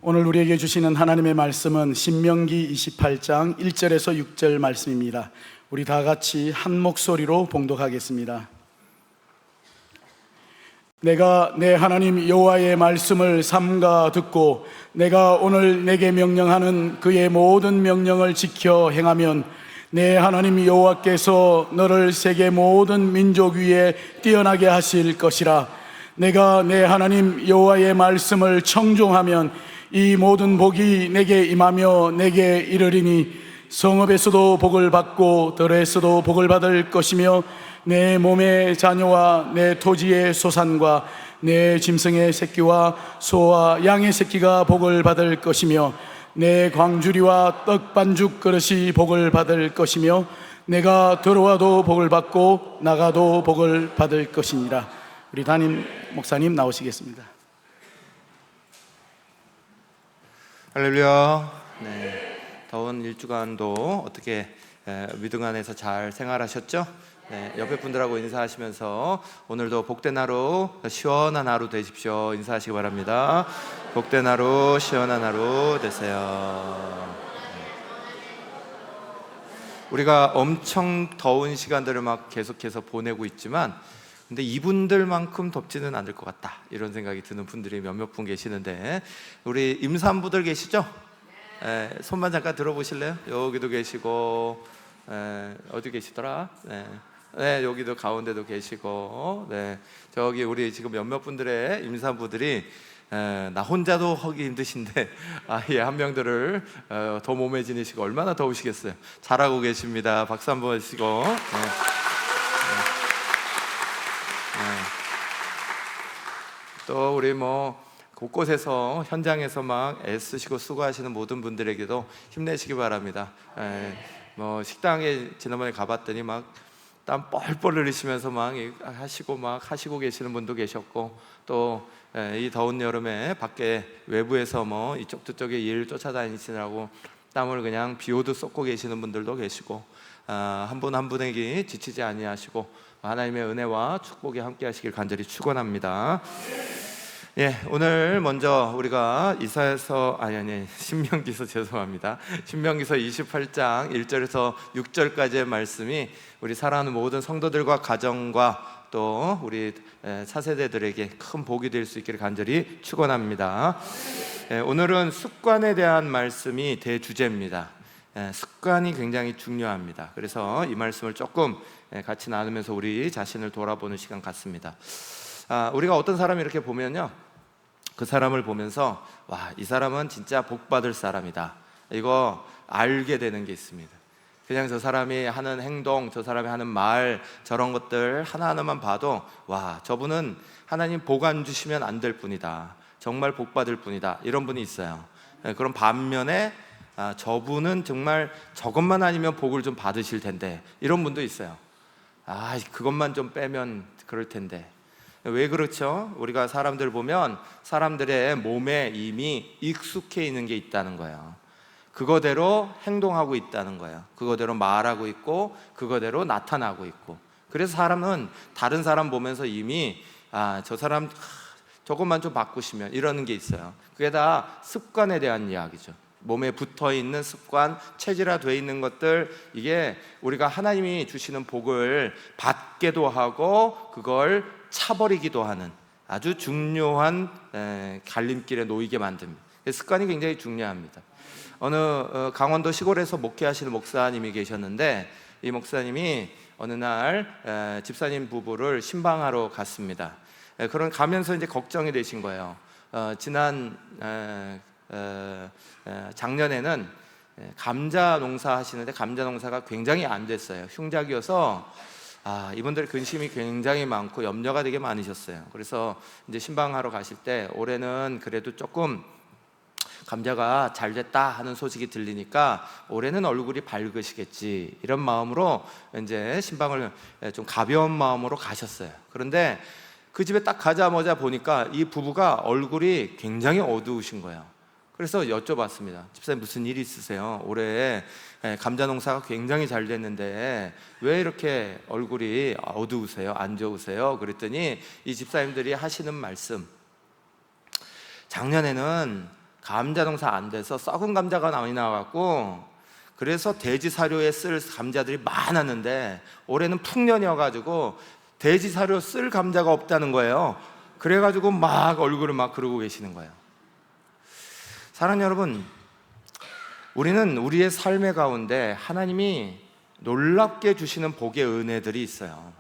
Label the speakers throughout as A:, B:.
A: 오늘 우리에게 주시는 하나님의 말씀은 신명기 28장 1절에서 6절 말씀입니다. 우리 다 같이 한 목소리로 봉독하겠습니다. 내가 내 하나님 여호와의 말씀을 삼가 듣고 내가 오늘 내게 명령하는 그의 모든 명령을 지켜 행하면 내 하나님 여호와께서 너를 세계 모든 민족 위에 뛰어나게 하실 것이라. 내가 내 하나님 여호와의 말씀을 청종하면 이 모든 복이 내게 임하며 내게 이르리니 성읍에서도 복을 받고 들에서도 복을 받을 것이며 내 몸의 자녀와 내 토지의 소산과 내 짐승의 새끼와 소와 양의 새끼가 복을 받을 것이며 내 광주리와 떡 반죽 그릇이 복을 받을 것이며 내가 들어와도 복을 받고 나가도 복을 받을 것이니라. 우리 담임 목사님 나오시겠습니다.
B: 할렐루야. 더운 일주간도 어떻게 믿음 안에서 잘 생활하셨죠? 옆에 분들하고 인사하시면서 오늘도 복된 하루, 시원한 하루 되십시오. 인사하시기 바랍니다. 복된 하루, 시원한 하루 되세요. 우리가 엄청 더운 시간들을 막 계속해서 보내고 있지만 근데 이분들만큼 덥지는 않을 것 같다, 이런 생각이 드는 분들이 몇몇 분 계시는데, 우리 임산부들 계시죠? 손만 잠깐 들어보실래요? 여기도 계시고, 어디 계시더라? 여기도 가운데도 계시고, 저기 우리 지금 몇몇 분들의 임산부들이 나 혼자도 하기 힘드신데 아예 한 명들을 더 몸에 지니시고 얼마나 더우시겠어요. 잘하고 계십니다. 박수 한번 해주시고. 또 우리 곳곳에서 현장에서 막 애쓰시고 수고하시는 모든 분들에게도 힘내시기 바랍니다. 식당에 지난번에 가봤더니 막 땀 뻘뻘 흘리시면서 막 하시고 계시는 분도 계셨고, 또 이 더운 여름에 밖에 외부에서 이쪽 저쪽에 일 쫓아다니시느라고 땀을 그냥 비 오듯 쏟고 계시는 분들도 계시고, 한 분 한 분에게 지치지 아니하시고 하나님의 은혜와 축복이 함께 하시길 간절히 축원합니다. 오늘 먼저 우리가 신명기서 신명기서 28장 1절에서 6절까지의 말씀이 우리 사랑하는 모든 성도들과 가정과 또 우리 차세대들에게 큰 복이 될 수 있기를 간절히 축원합니다. 오늘은 습관에 대한 말씀이 대주제입니다. 습관이 굉장히 중요합니다. 그래서 이 말씀을 조금 같이 나누면서 우리 자신을 돌아보는 시간 같습니다. 우리가 어떤 사람을 이렇게 보면요, 그 사람을 보면서 이 사람은 진짜 복받을 사람이다, 이거 알게 되는 게 있습니다. 그냥 저 사람이 하는 행동, 저 사람이 하는 말, 저런 것들 하나하나만 봐도 저분은 하나님 복 안 주시면 안 될 분이다, 정말 복받을 분이다, 이런 분이 있어요. 그럼 반면에 저분은 정말 저것만 아니면 복을 좀 받으실 텐데, 이런 분도 있어요. 그것만 좀 빼면 그럴 텐데. 왜 그렇죠? 우리가 사람들 보면 사람들의 몸에 이미 익숙해 있는 게 있다는 거예요. 그거대로 행동하고 있다는 거예요. 그거대로 말하고 있고 그거대로 나타나고 있고. 그래서 사람은 다른 사람 보면서 이미 저 사람 저것만 좀 바꾸시면, 이러는 게 있어요. 그게 다 습관에 대한 이야기죠. 몸에 붙어있는 습관, 체질화되어 있는 것들, 이게 우리가 하나님이 주시는 복을 받게도 하고 그걸 차버리기도 하는 아주 중요한 갈림길에 놓이게 만듭니다. 습관이 굉장히 중요합니다. 어느 강원도 시골에서 목회하시는 목사님이 계셨는데, 이 목사님이 어느 날 집사님 부부를 신방하러 갔습니다. 그런 가면서 이제 걱정이 되신 거예요. 지난 작년에는 감자 농사 하시는데 감자 농사가 굉장히 안 됐어요. 흉작이어서 이분들 근심이 굉장히 많고 염려가 되게 많으셨어요. 그래서 이제 신방하러 가실 때 올해는 그래도 조금 감자가 잘 됐다 하는 소식이 들리니까 올해는 얼굴이 밝으시겠지, 이런 마음으로 이제 신방을 좀 가벼운 마음으로 가셨어요. 그런데 그 집에 딱 가자마자 보니까 이 부부가 얼굴이 굉장히 어두우신 거예요. 그래서 여쭤봤습니다. 집사님, 무슨 일 있으세요? 올해 감자 농사가 굉장히 잘 됐는데 왜 이렇게 얼굴이 어두우세요? 안 좋으세요? 그랬더니 이 집사님들이 하시는 말씀, 작년에는 감자 농사 안 돼서 썩은 감자가 많이 나와갖고, 그래서 돼지 사료에 쓸 감자들이 많았는데 올해는 풍년이어가지고 돼지 사료 쓸 감자가 없다는 거예요. 그래가지고 막 얼굴을 막 그러고 계시는 거예요. 사랑하는 여러분, 우리는 우리의 삶의 가운데 하나님이 놀랍게 주시는 복의 은혜들이 있어요.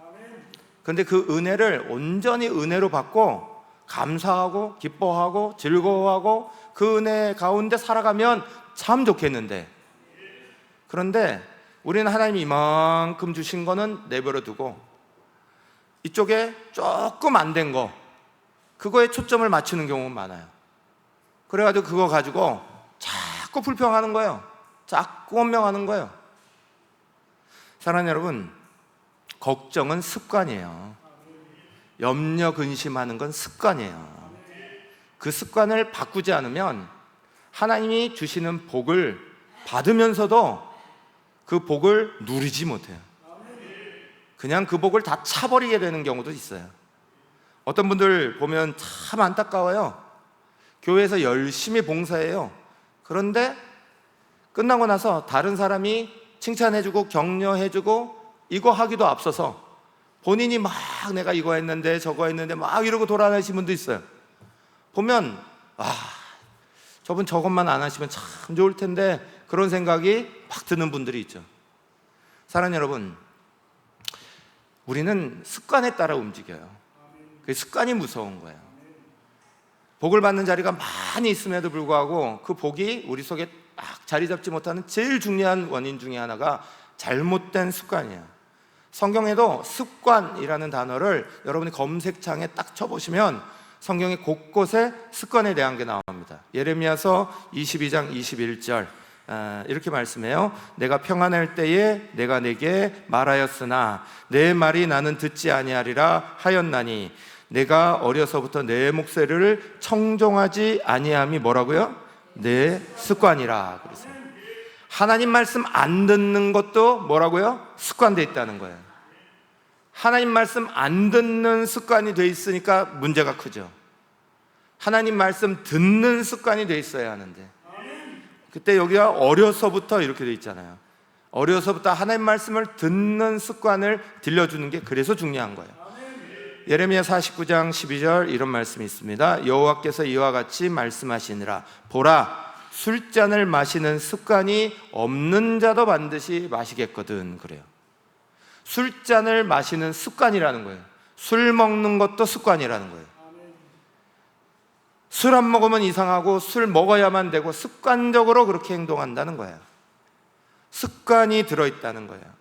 B: 그런데 그 은혜를 온전히 은혜로 받고 감사하고 기뻐하고 즐거워하고 그 은혜 가운데 살아가면 참 좋겠는데, 그런데 우리는 하나님이 이만큼 주신 거는 내버려 두고 이쪽에 조금 안 된 거, 그거에 초점을 맞추는 경우가 많아요. 그래가지고 그거 가지고 자꾸 불평하는 거예요. 자꾸 원명하는 거예요. 사랑하는 여러분, 걱정은 습관이에요. 염려 근심하는 건 습관이에요. 그 습관을 바꾸지 않으면 하나님이 주시는 복을 받으면서도 그 복을 누리지 못해요. 그냥 그 복을 다 차버리게 되는 경우도 있어요. 어떤 분들 보면 참 안타까워요. 교회에서 열심히 봉사해요. 그런데 끝나고 나서 다른 사람이 칭찬해주고 격려해주고 이거 하기도 앞서서 본인이 막 내가 이거 했는데 저거 했는데 막 이러고 돌아다니시는 분도 있어요. 보면 저분 저것만 안 하시면 참 좋을 텐데, 그런 생각이 막 드는 분들이 있죠. 사랑하는 여러분, 우리는 습관에 따라 움직여요. 그 습관이 무서운 거예요. 복을 받는 자리가 많이 있음에도 불구하고 그 복이 우리 속에 막 자리 잡지 못하는 제일 중요한 원인 중에 하나가 잘못된 습관이에요. 성경에도 습관이라는 단어를 여러분이 검색창에 딱 쳐보시면 성경의 곳곳에 습관에 대한 게 나옵니다. 예레미야서 22장 21절 이렇게 말씀해요. 내가 평안할 때에 내가 내게 말하였으나 내 말이 나는 듣지 아니하리라 하였나니 내가 어려서부터 내 목소리를 청종하지 아니함이 뭐라고요? 내 습관이라. 그랬어요. 하나님 말씀 안 듣는 것도 뭐라고요? 습관돼 있다는 거예요. 하나님 말씀 안 듣는 습관이 돼 있으니까 문제가 크죠. 하나님 말씀 듣는 습관이 돼 있어야 하는데, 그때 여기가 어려서부터 이렇게 돼 있잖아요. 어려서부터 하나님 말씀을 듣는 습관을 들려주는 게 그래서 중요한 거예요. 예레미야 49장 12절 이런 말씀이 있습니다. 여호와께서 이와 같이 말씀하시니라. 보라, 술잔을 마시는 습관이 없는 자도 반드시 마시겠거든. 그래요. 술잔을 마시는 습관이라는 거예요. 술 먹는 것도 습관이라는 거예요. 술 안 먹으면 이상하고 술 먹어야만 되고 습관적으로 그렇게 행동한다는 거예요. 습관이 들어있다는 거예요.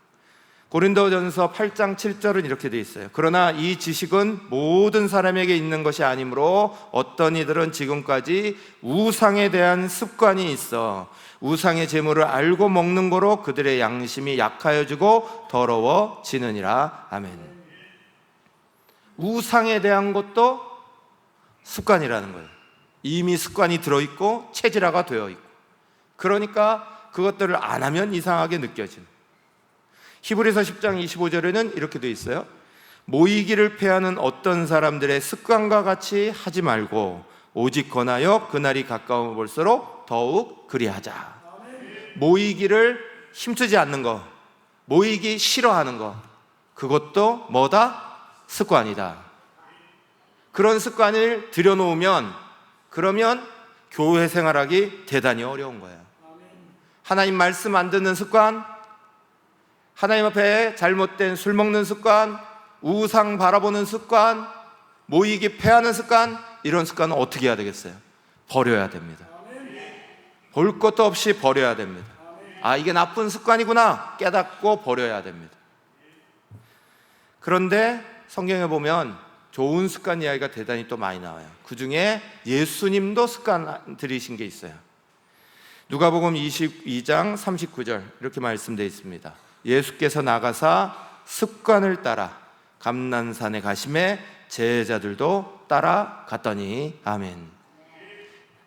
B: 고린도전서 8장 7절은 이렇게 되어 있어요. 그러나 이 지식은 모든 사람에게 있는 것이 아니므로 어떤 이들은 지금까지 우상에 대한 습관이 있어 우상의 재물을 알고 먹는 거로 그들의 양심이 약하여지고 더러워지느니라. 아멘. 우상에 대한 것도 습관이라는 거예요. 이미 습관이 들어있고 체질화가 되어 있고, 그러니까 그것들을 안 하면 이상하게 느껴지는. 히브리서 10장 25절에는 이렇게 되어 있어요. 모이기를 패하는 어떤 사람들의 습관과 같이 하지 말고 오직 권하여 그날이 가까워 볼수록 더욱 그리하자. 모이기를 힘쓰지 않는 거, 모이기 싫어하는 거, 그것도 뭐다? 습관이다. 그런 습관을 들여놓으면 그러면 교회 생활하기 대단히 어려운 거예요. 하나님 말씀 안 듣는 습관, 하나님 앞에 잘못된 술 먹는 습관, 우상 바라보는 습관, 모이기 패하는 습관, 이런 습관은 어떻게 해야 되겠어요? 버려야 됩니다. 볼 것도 없이 버려야 됩니다. 이게 나쁜 습관이구나 깨닫고 버려야 됩니다. 그런데 성경에 보면 좋은 습관 이야기가 대단히 또 많이 나와요. 그 중에 예수님도 습관 들이신 게 있어요. 누가복음 22장 39절 이렇게 말씀되어 있습니다. 예수께서 나가사 습관을 따라 감난산에 가심에 제자들도 따라갔더니. 아멘.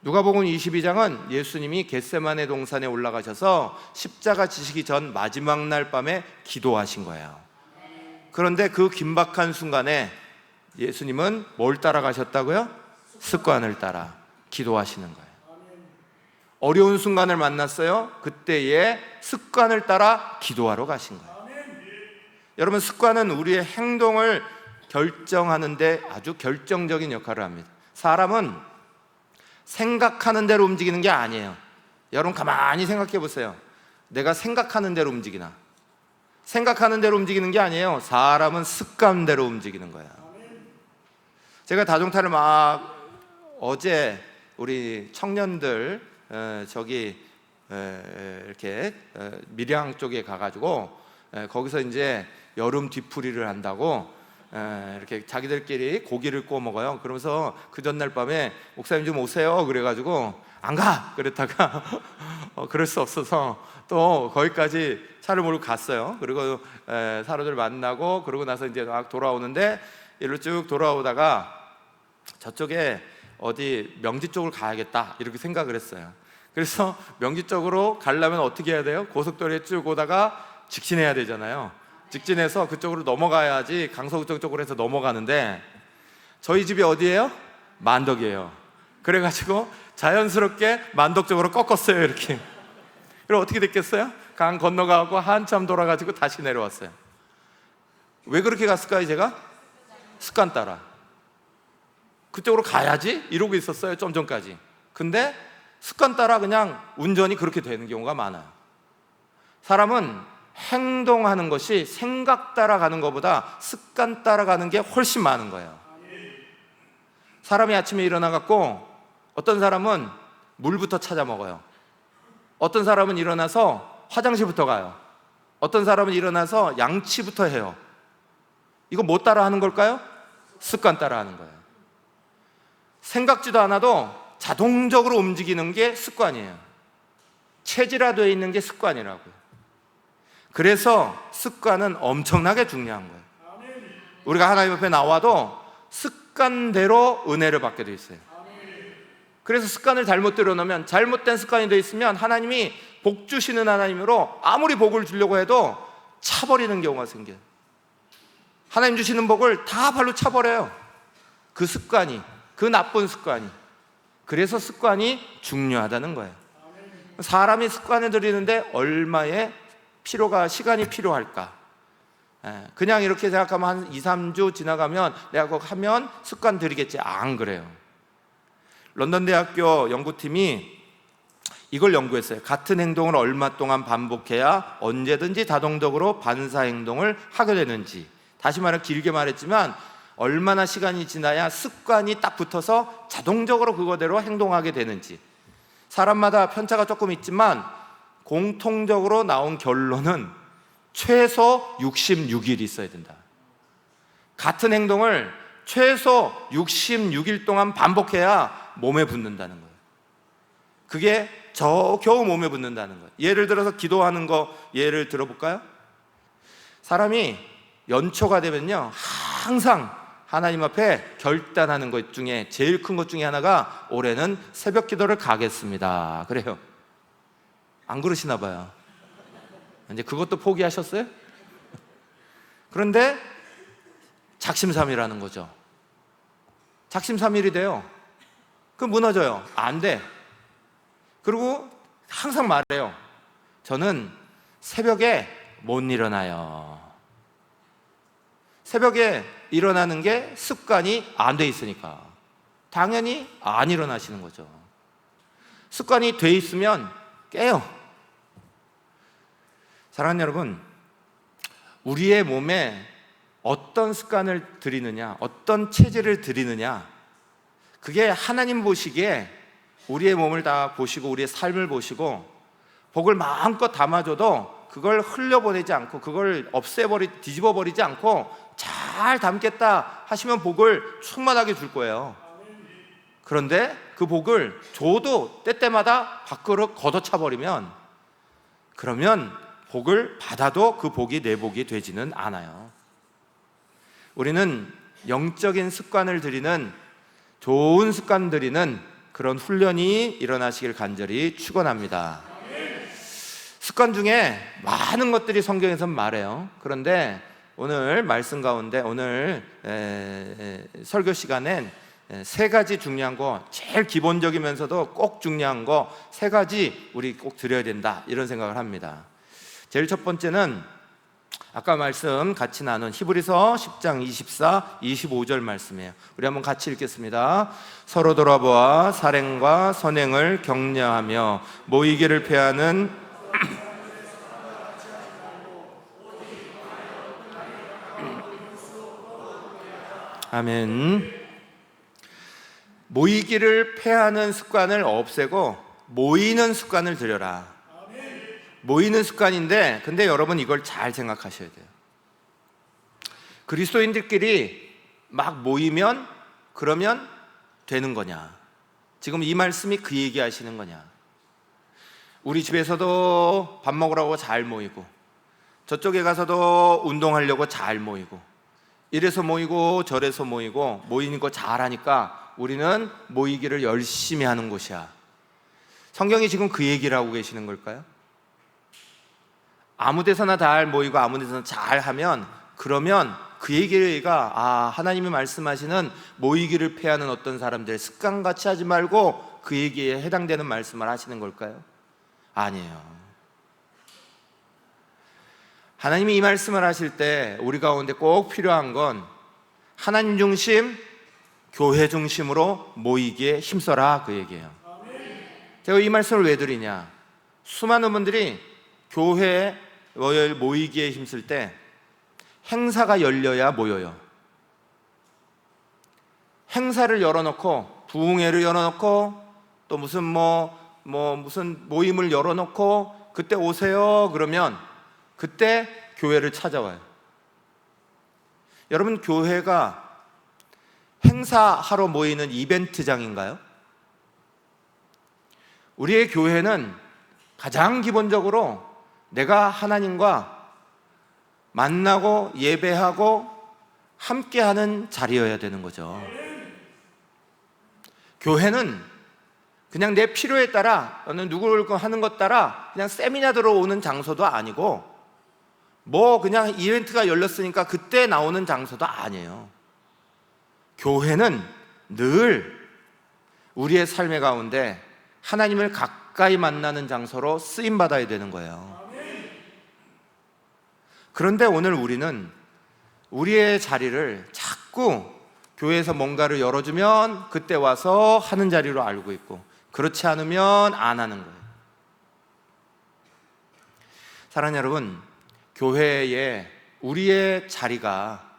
B: 누가복음 22장은 예수님이 겟세마네 동산에 올라가셔서 십자가 지시기 전 마지막 날 밤에 기도하신 거예요. 그런데 그 긴박한 순간에 예수님은 뭘 따라가셨다고요? 습관을 따라 기도하시는 거예요. 어려운 순간을 만났어요. 그때의 습관을 따라 기도하러 가신 거예요. 여러분, 습관은 우리의 행동을 결정하는데 아주 결정적인 역할을 합니다. 사람은 생각하는 대로 움직이는 게 아니에요. 여러분 가만히 생각해 보세요. 내가 생각하는 대로 움직이나? 생각하는 대로 움직이는 게 아니에요. 사람은 습관대로 움직이는 거야. 제가 다중타를 어제 우리 청년들 이렇게 밀양 쪽에 가가지고 거기서 이제 여름 뒤풀이를 한다고 이렇게 자기들끼리 고기를 구워 먹어요. 그러면서 그 전날 밤에 목사님 좀 오세요 그래가지고 안 가! 그랬다가 그럴 수 없어서 또 거기까지 차를 몰고 갔어요. 그리고 사람들 만나고 그러고 나서 이제 막 돌아오는데 일로 쭉 돌아오다가 저쪽에 어디 명지 쪽을 가야겠다 이렇게 생각을 했어요. 그래서 명지 쪽으로 가려면 어떻게 해야 돼요? 고속도로에 쭉 오다가 직진해야 되잖아요. 직진해서 그쪽으로 넘어가야지 강서구청 쪽으로 해서 넘어가는데 저희 집이 어디예요? 만덕이에요. 그래가지고 자연스럽게 만덕 쪽으로 꺾었어요. 이렇게. 그럼 어떻게 됐겠어요? 강 건너가고 한참 돌아가지고 다시 내려왔어요. 왜 그렇게 갔을까요? 제가? 습관 따라 그쪽으로 가야지 이러고 있었어요. 좀 전까지. 근데 습관 따라 그냥 운전이 그렇게 되는 경우가 많아요. 사람은 행동하는 것이 생각 따라가는 것보다 습관 따라가는 게 훨씬 많은 거예요. 사람이 아침에 일어나갖고 어떤 사람은 물부터 찾아 먹어요. 어떤 사람은 일어나서 화장실부터 가요. 어떤 사람은 일어나서 양치부터 해요. 이거 뭐 따라 하는 걸까요? 습관 따라 하는 거예요. 생각지도 않아도 자동적으로 움직이는 게 습관이에요. 체질화되어 있는 게 습관이라고요. 그래서 습관은 엄청나게 중요한 거예요. 우리가 하나님 앞에 나와도 습관대로 은혜를 받게 돼 있어요. 그래서 습관을 잘못 들여놓으면, 잘못된 습관이 돼 있으면 하나님이 복 주시는 하나님으로 아무리 복을 주려고 해도 차버리는 경우가 생겨요. 하나님 주시는 복을 다 발로 차버려요. 그 습관이, 그 나쁜 습관이. 그래서 습관이 중요하다는 거예요. 사람이 습관을 들이는데 얼마의 시간이 필요할까? 그냥 이렇게 생각하면 한 2, 3주 지나가면 내가 그거 하면 습관 들이겠지. 안 그래요. 런던 대학교 연구팀이 이걸 연구했어요. 같은 행동을 얼마 동안 반복해야 언제든지 자동적으로 반사 행동을 하게 되는지. 다시 말해, 길게 말했지만 얼마나 시간이 지나야 습관이 딱 붙어서 자동적으로 그거대로 행동하게 되는지. 사람마다 편차가 조금 있지만 공통적으로 나온 결론은 최소 66일이 있어야 된다. 같은 행동을 최소 66일 동안 반복해야 몸에 붙는다는 거예요. 그게 겨우 몸에 붙는다는 거예요. 예를 들어서 기도하는 거 예를 들어볼까요? 사람이 연초가 되면요, 항상 하나님 앞에 결단하는 것 중에 제일 큰 것 중에 하나가 올해는 새벽 기도를 가겠습니다. 그래요. 안 그러시나 봐요. 이제 그것도 포기하셨어요? 그런데 작심삼일하는 거죠. 작심삼일이 돼요. 그럼 무너져요. 안 돼. 그리고 항상 말해요. 저는 새벽에 못 일어나요. 새벽에 일어나는 게 습관이 안 돼 있으니까 당연히 안 일어나시는 거죠. 습관이 돼 있으면 깨요. 사랑하는 여러분, 우리의 몸에 어떤 습관을 들이느냐, 어떤 체질을 들이느냐, 그게 하나님 보시기에 우리의 몸을 다 보시고 우리의 삶을 보시고 복을 마음껏 담아줘도 그걸 흘려보내지 않고 그걸 뒤집어버리지 않고 잘 담겠다 하시면 복을 충만하게 줄 거예요. 그런데 그 복을 줘도 때때마다 밖으로 걷어차버리면, 그러면 복을 받아도 그 복이 내 복이 되지는 않아요. 우리는 영적인 습관을 들이는, 좋은 습관 들이는 그런 훈련이 일어나시길 간절히 축원합니다. 습관 중에 많은 것들이 성경에서 말해요. 그런데 오늘 말씀 가운데, 오늘 설교 시간엔 세 가지 중요한 거, 제일 기본적이면서도 꼭 중요한 거 세 가지 우리 꼭 드려야 된다, 이런 생각을 합니다. 제일 첫 번째는 아까 말씀 같이 나눈 히브리서 10장 24, 25절 말씀이에요. 우리 한번 같이 읽겠습니다. 서로 돌아보아 사랑과 선행을 격려하며 모이기를 패하는 아멘. 모이기를 패하는 습관을 없애고 모이는 습관을 들여라. 모이는 습관인데, 근데 여러분 이걸 잘 생각하셔야 돼요. 그리스도인들끼리 막 모이면 그러면 되는 거냐? 지금 이 말씀이 그 얘기 하시는 거냐? 우리 집에서도 밥 먹으라고 잘 모이고, 저쪽에 가서도 운동하려고 잘 모이고, 이래서 모이고 저래서 모이고, 모이는 거 잘하니까 우리는 모이기를 열심히 하는 곳이야. 성경이 지금 그 얘기를 하고 계시는 걸까요? 아무 데서나 잘 모이고 아무 데서나 잘 하면, 그러면 그 얘기가 하나님이 말씀하시는 모이기를 패하는 어떤 사람들 습관같이 하지 말고 그 얘기에 해당되는 말씀을 하시는 걸까요? 아니에요. 하나님이 이 말씀을 하실 때 우리 가운데 꼭 필요한 건 하나님 중심, 교회 중심으로 모이기에 힘써라, 그 얘기예요. 제가 이 말씀을 왜 드리냐? 수많은 분들이 교회에 모이기에 힘쓸 때 행사가 열려야 모여요. 행사를 열어놓고, 부흥회를 열어놓고, 또 무슨 무슨 모임을 열어놓고 그때 오세요 그러면 그때 교회를 찾아와요. 여러분, 교회가 행사하러 모이는 이벤트장인가요? 우리의 교회는 가장 기본적으로 내가 하나님과 만나고 예배하고 함께하는 자리여야 되는 거죠. 교회는 그냥 내 필요에 따라, 어느 누구를 하는 것 따라 그냥 세미나 들어오는 장소도 아니고, 그냥 이벤트가 열렸으니까 그때 나오는 장소도 아니에요. 교회는 늘 우리의 삶의 가운데 하나님을 가까이 만나는 장소로 쓰임받아야 되는 거예요. 그런데 오늘 우리는 우리의 자리를 자꾸 교회에서 뭔가를 열어주면 그때 와서 하는 자리로 알고 있고, 그렇지 않으면 안 하는 거예요. 사랑하는 여러분, 교회에 우리의 자리가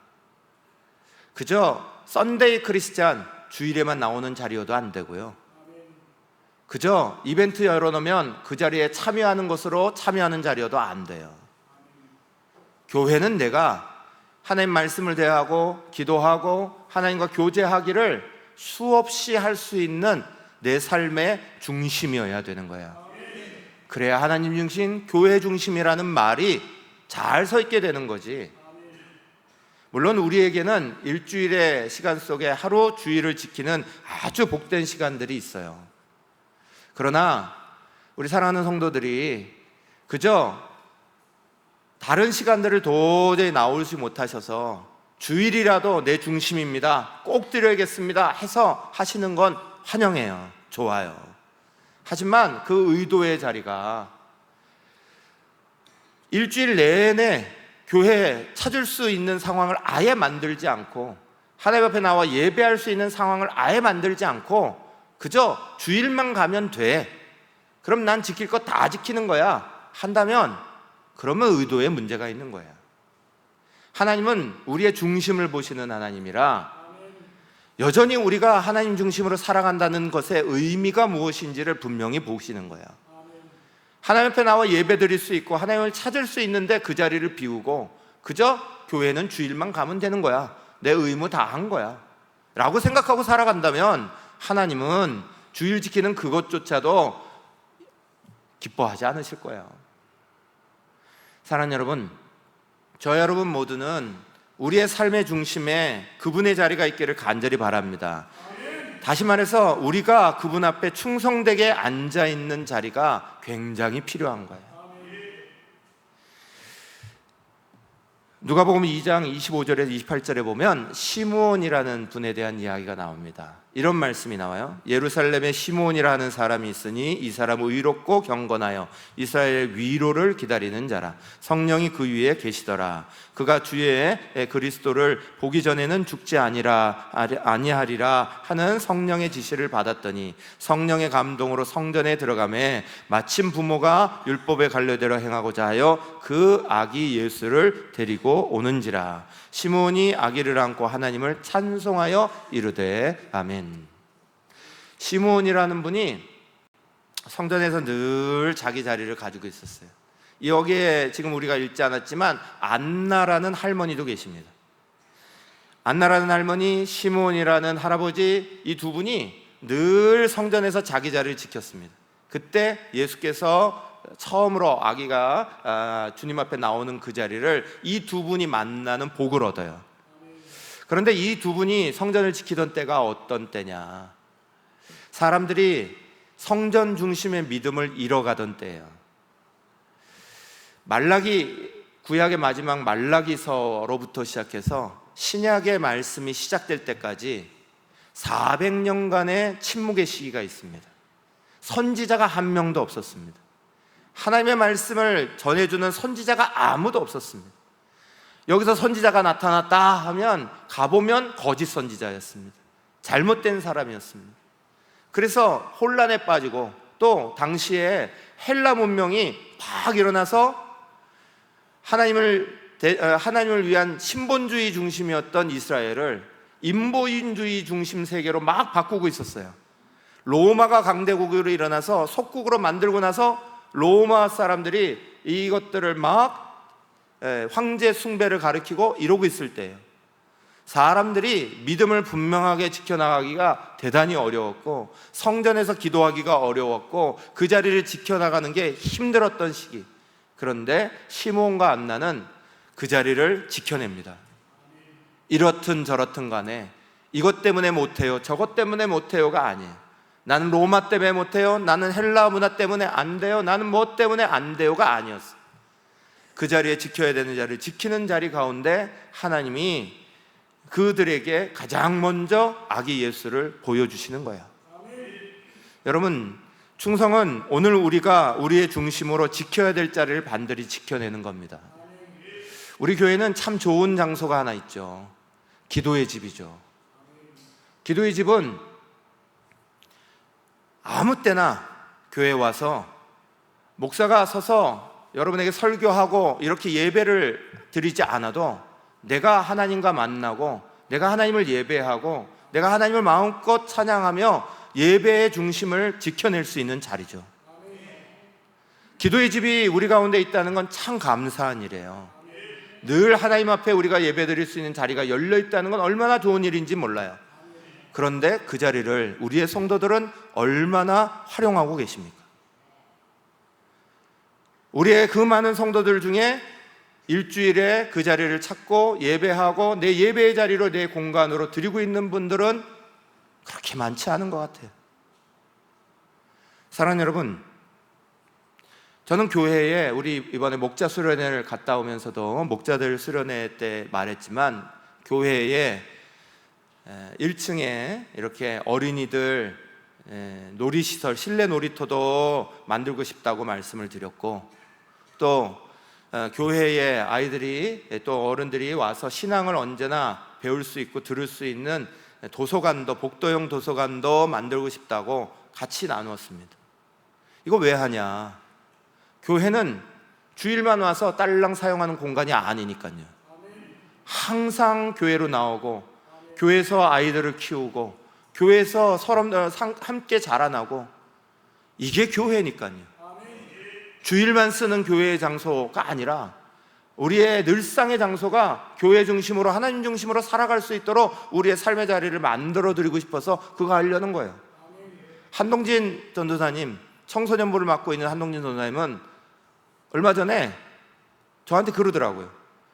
B: 그저 썬데이 크리스찬, 주일에만 나오는 자리여도 안 되고요, 그저 이벤트 열어놓으면 그 자리에 참여하는 것으로 참여하는 자리여도 안 돼요. 교회는 내가 하나님 말씀을 대하고 기도하고 하나님과 교제하기를 수없이 할 수 있는 내 삶의 중심이어야 되는 거야. 그래야 하나님 중심, 교회 중심이라는 말이 잘 서 있게 되는 거지. 물론 우리에게는 일주일의 시간 속에 하루 주일을 지키는 아주 복된 시간들이 있어요. 그러나 우리 사랑하는 성도들이 그저 다른 시간들을 도저히 나오지 못하셔서 주일이라도 내 중심입니다, 꼭 드려야겠습니다 해서 하시는 건 환영해요. 좋아요. 하지만 그 의도의 자리가 일주일 내내 교회에 찾을 수 있는 상황을 아예 만들지 않고, 하나님 앞에 나와 예배할 수 있는 상황을 아예 만들지 않고 그저 주일만 가면 돼, 그럼 난 지킬 거 다 지키는 거야 한다면, 그러면 의도에 문제가 있는 거야. 하나님은 우리의 중심을 보시는 하나님이라 여전히 우리가 하나님 중심으로 살아간다는 것의 의미가 무엇인지를 분명히 보시는 거야. 하나님 앞에 나와 예배 드릴 수 있고 하나님을 찾을 수 있는데 그 자리를 비우고 그저 교회는 주일만 가면 되는 거야, 내 의무 다 한 거야 라고 생각하고 살아간다면 하나님은 주일 지키는 그것조차도 기뻐하지 않으실 거예요. 사랑하는 여러분, 저 여러분 모두는 우리의 삶의 중심에 그분의 자리가 있기를 간절히 바랍니다. 다시 말해서 우리가 그분 앞에 충성되게 앉아있는 자리가 굉장히 필요한 거예요. 누가복음 2장 25절에서 28절에 보면 시므온이라는 분에 대한 이야기가 나옵니다. 이런 말씀이 나와요. 예루살렘에 시므온이라 는 사람이 있으니 이 사람은 의롭고 경건하여 이스라엘의 위로를 기다리는 자라. 성령이 그 위에 계시더라. 그가 주의 그리스도를 보기 전에는 죽지 아니하리라 하는 성령의 지시를 받았더니 성령의 감동으로 성전에 들어가매 마침 부모가 율법의 관례대로 행하고자 하여 그 아기 예수를 데리고 오는지라. 시므온이 아기를 안고 하나님을 찬송하여 이르되 아멘. 시므온이라는 분이 성전에서 늘 자기 자리를 가지고 있었어요. 여기에 지금 우리가 읽지 않았지만 안나라는 할머니도 계십니다. 안나라는 할머니, 시므온이라는 할아버지, 이 두 분이 늘 성전에서 자기 자리를 지켰습니다. 그때 예수께서 처음으로 아기가 주님 앞에 나오는 그 자리를 이 두 분이 만나는 복을 얻어요. 그런데 이 두 분이 성전을 지키던 때가 어떤 때냐? 사람들이 성전 중심의 믿음을 잃어가던 때예요. 구약의 마지막 말라기서로부터 시작해서 신약의 말씀이 시작될 때까지 400년간의 침묵의 시기가 있습니다. 선지자가 한 명도 없었습니다. 하나님의 말씀을 전해주는 선지자가 아무도 없었습니다. 여기서 선지자가 나타났다 하면 가보면 거짓 선지자였습니다. 잘못된 사람이었습니다. 그래서 혼란에 빠지고 또 당시에 헬라 문명이 막 일어나서 하나님을 위한 신본주의 중심이었던 이스라엘을 인본주의 중심 세계로 막 바꾸고 있었어요. 로마가 강대국으로 일어나서 속국으로 만들고 나서 로마 사람들이 이것들을 막 황제 숭배를 가리키고 이러고 있을 때예요. 사람들이 믿음을 분명하게 지켜나가기가 대단히 어려웠고 성전에서 기도하기가 어려웠고 그 자리를 지켜나가는 게 힘들었던 시기. 그런데 시므온과 안나는 그 자리를 지켜냅니다. 이렇든 저렇든 간에 이것 때문에 못해요, 저것 때문에 못해요가 아니에요. 나는 로마 때문에 못해요, 나는 헬라 문화 때문에 안 돼요, 나는 뭐 때문에 안 돼요가 아니었어요. 그 자리에 지켜야 되는 자리를 지키는 자리 가운데 하나님이 그들에게 가장 먼저 아기 예수를 보여주시는 거예요. 여러분, 충성은 오늘 우리가 우리의 중심으로 지켜야 될 자리를 반드시 지켜내는 겁니다. 우리 교회는 참 좋은 장소가 하나 있죠. 기도의 집이죠. 기도의 집은 아무 때나 교회에 와서 목사가 서서 여러분에게 설교하고 이렇게 예배를 드리지 않아도 내가 하나님과 만나고 내가 하나님을 예배하고 내가 하나님을 마음껏 찬양하며 예배의 중심을 지켜낼 수 있는 자리죠. 기도의 집이 우리 가운데 있다는 건 참 감사한 일이에요. 늘 하나님 앞에 우리가 예배 드릴 수 있는 자리가 열려 있다는 건 얼마나 좋은 일인지 몰라요. 그런데 그 자리를 우리의 성도들은 얼마나 활용하고 계십니까? 우리의 그 많은 성도들 중에 일주일에 그 자리를 찾고 예배하고 내 예배의 자리로 내 공간으로 드리고 있는 분들은 그렇게 많지 않은 것 같아요. 사랑하는 여러분, 저는 교회에 우리 이번에 목자 수련회를 갔다 오면서도 목자들 수련회 때 말했지만 교회에 1층에 이렇게 어린이들 놀이시설, 실내 놀이터도 만들고 싶다고 말씀을 드렸고 또 교회에 아이들이 또 어른들이 와서 신앙을 언제나 배울 수 있고 들을 수 있는 도서관도, 복도형 도서관도 만들고 싶다고 같이 나누었습니다. 이거 왜 하냐? 교회는 주일만 와서 딸랑 사용하는 공간이 아니니까요. 항상 교회로 나오고 교회에서 아이들을 키우고 교회에서 서로 함께 자라나고 이게 교회니까요. 주일만 쓰는 교회의 장소가 아니라 우리의 늘상의 장소가 교회 중심으로 하나님 중심으로 살아갈 수 있도록 우리의 삶의 자리를 만들어 드리고 싶어서 그거 하려는 거예요. 한동진 전도사님, 청소년부를 맡고 있는 한동진 전도사님은 얼마 전에 저한테 그러더라고요.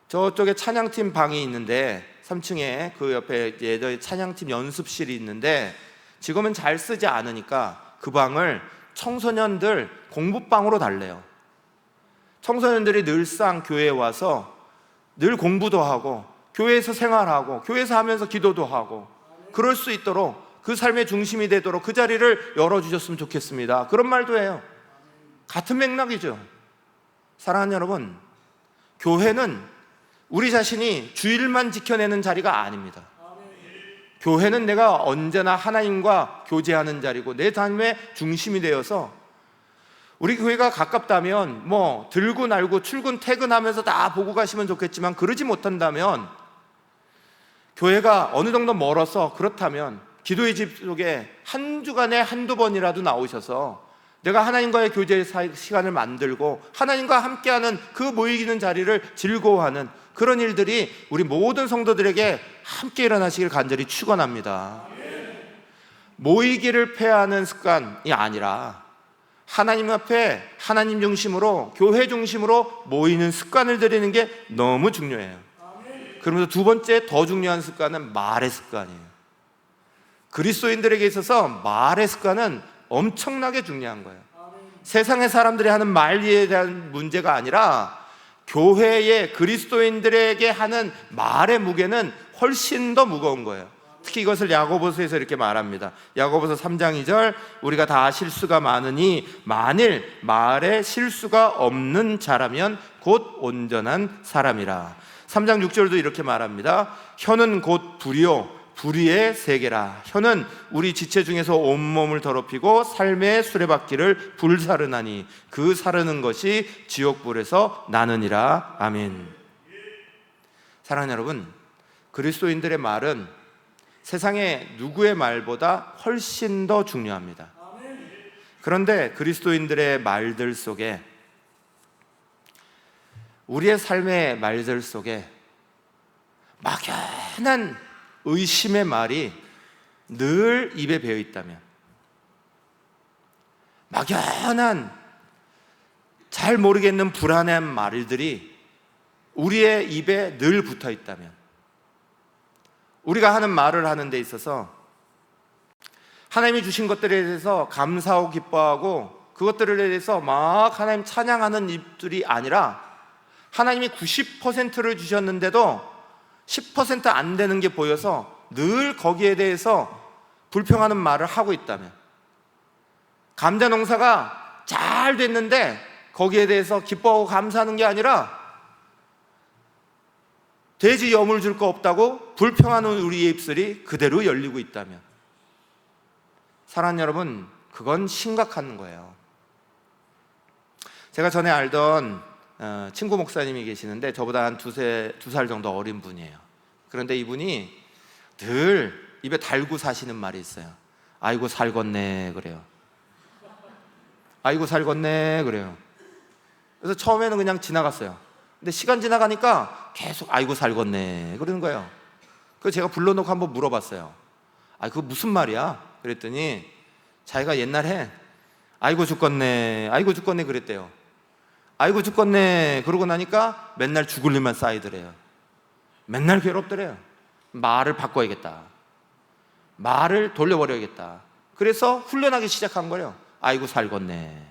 B: 저쪽에 찬양팀 방이 있는데 3층에 그 옆에 예전에 찬양팀 연습실이 있는데 지금은 잘 쓰지 않으니까 그 방을 청소년들 공부방으로 달래요. 청소년들이 늘상 교회에 와서 늘 공부도 하고 교회에서 생활하고 교회에서 하면서 기도도 하고 그럴 수 있도록 그 삶의 중심이 되도록 그 자리를 열어주셨으면 좋겠습니다. 그런 말도 해요. 같은 맥락이죠. 사랑하는 여러분, 교회는 우리 자신이 주일만 지켜내는 자리가 아닙니다. 교회는 내가 언제나 하나님과 교제하는 자리고 내 삶의 중심이 되어서, 우리 교회가 가깝다면 뭐 들고 날고 출근 퇴근하면서 다 보고 가시면 좋겠지만, 그러지 못한다면, 교회가 어느 정도 멀어서 그렇다면 기도의 집 속에 한 주간에 한두 번이라도 나오셔서 내가 하나님과의 교제 시간을 만들고 하나님과 함께하는 그 모이는 자리를 즐거워하는 그런 일들이 우리 모든 성도들에게 함께 일어나시길 간절히 축원합니다. 모이기를 폐하는 습관이 아니라 하나님 앞에 하나님 중심으로, 교회 중심으로 모이는 습관을 들이는 게 너무 중요해요. 그러면서 두 번째 더 중요한 습관은 말의 습관이에요. 그리스도인들에게 있어서 말의 습관은 엄청나게 중요한 거예요. 세상의 사람들이 하는 말에 대한 문제가 아니라 교회의 그리스도인들에게 하는 말의 무게는 훨씬 더 무거운 거예요. 특히 이것을 야고보서에서 이렇게 말합니다. 야고보서 3장 2절, 우리가 다 실수가 많으니 만일 말에 실수가 없는 자라면 곧 온전한 사람이라. 3장 6절도 이렇게 말합니다. 혀는 곧 불이요 불의의 세계라. 혀는 우리 지체 중에서 온몸을 더럽히고 삶의 수레바퀴를 불사르나니 그 사르는 것이 지옥불에서 나느니라. 아멘. 사랑하는 여러분, 그리스도인들의 말은 세상의 누구의 말보다 훨씬 더 중요합니다. 그런데 그리스도인들의 말들 속에, 우리의 삶의 말들 속에 막연한 의심의 말이 늘 입에 배어 있다면, 막연한 잘 모르겠는 불안한 말들이 우리의 입에 늘 붙어 있다면, 우리가 하는 말을 하는 데 있어서 하나님이 주신 것들에 대해서 감사하고 기뻐하고 그것들에 대해서 막 하나님 찬양하는 입들이 아니라, 하나님이 90%를 주셨는데도 10% 안 되는 게 보여서 늘 거기에 대해서 불평하는 말을 하고 있다면, 감자 농사가 잘 됐는데 거기에 대해서 기뻐하고 감사하는 게 아니라 돼지 염을 줄 거 없다고 불평하는 우리의 입술이 그대로 열리고 있다면, 사랑하는 여러분, 그건 심각한 거예요. 제가 전에 알던 친구 목사님이 계시는데 저보다 한 두 살 정도 어린 분이에요. 그런데 이분이 늘 입에 달고 사시는 말이 있어요. 아이고 살겄네 그래요. 아이고 살겄네 그래요. 그래서 처음에는 그냥 지나갔어요. 근데 시간 지나가니까 계속 아이고 살겄네 그러는 거예요. 그래서 제가 불러놓고 한번 물어봤어요. 아, 그거 무슨 말이야? 그랬더니 자기가 옛날에 아이고 죽겠네 아이고 죽겠네 그랬대요. 아이고 죽겠네 그러고 나니까 맨날 죽을 일만 쌓이더래요. 맨날 괴롭더래요. 말을 바꿔야겠다, 말을 돌려버려야겠다. 그래서 훈련하기 시작한 거예요. 아이고 살겄네.